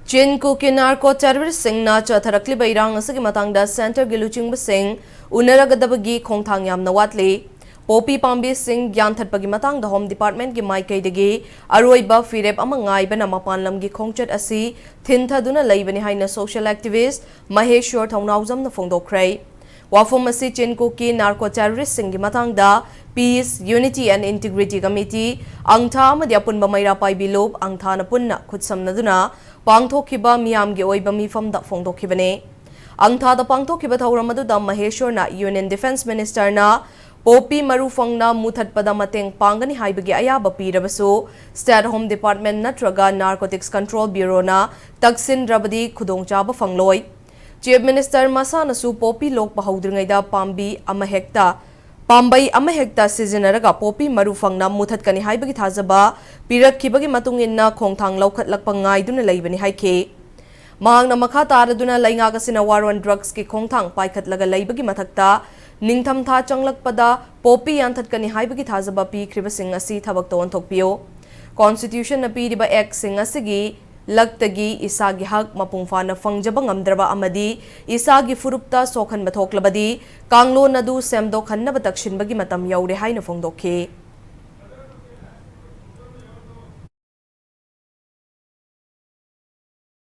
Chin Cook narco terrorist sing na chathrakli bairang asagi matangda center giluching basing unaragadabagi khongthang yamna watli Popi Pambi Singh Gyan Thatpagi matang the Home Department gi maikai degi aroiba firep ama ngaiba na mapanlam gi khongchat asi thintaduna leibani haina social activist Maheshwar thongnauzam na phongdokrai Wafum asi Chin Cook narco terrorist sing gi matang da Peace, Unity and Integrity Committee angtha amadi apunba maira paibilob angtha na punna khutsamnaduna pangthokhiba miyam gi oiba mifamda phongdokhibane angtha da pangthokhiba thauramadu da Maheshwar na Union Defense Minister na Popi marufangna muthatpada mateng pangani haibagi ayaba pirabasu State Home Department natraga Narcotics Control Bureau na taksin rabadi khudongchaba fangloi Chief Minister Masana su Popi lok bahaudringaida Pambai ama hekta sizinaraga Popi marufangna muthatkani haibagi thazaba pirakhibagi matunginna khongthang laukhatlakpa ngaiduna leibani haike mahangna makha taraduna laingaga sina war on drugs ki khongthang paikhatlaga leibagi mathakta ningtham tha changlakpada Popi yanthatkani haibagi thazaba pikriba sing asi thabak ton thokpio Constitution na piriba act sing asigi Lagtagi isagi hak mapungfana fangjaba ngamdraba amadi isagi furupta sokhan bathoklabadi kanglo nadu semdo khanna batakshinbagi matam yaure haina phongdokhe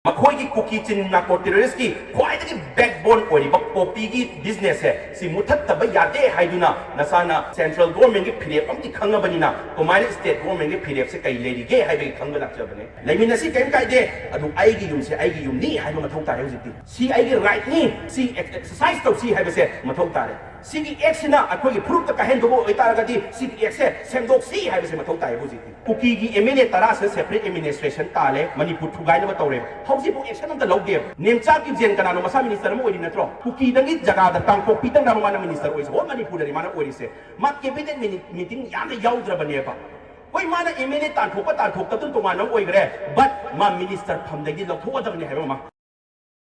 Makhoi ki cookie chin narco terrorist ki khwai da backbone ori ba popi ki business hai si muthat taba yade haiduna nasana central government ki phirep amti khanga banina komai state government ki phirep se kai leri ge haibe khanga lak jabane laimina si kaim kai de adu ai gi yum se ai gi yum ni haiba mathau tare hojiti si ai gi right ni si exercise to si haibe se mathau tare si gi action na akhoi gi proof ta ka hen go oita ga di si gi action semdok si haibe se mathau tare hojiti cookie gi emene tara se separate administration tale manipur thugai na tawre hausi bu action am da log dem nemcha ki jen kana no masa minister mo odi natro cookie dangi jaga da tang ko pitang na mana minister oise ho manipur ri mana ori se ma cabinet meeting yam da yaudra bane ba koi mana emene tan thok ta tun to mana oi gre but ma minister pham da gi lok thok da bane ha ma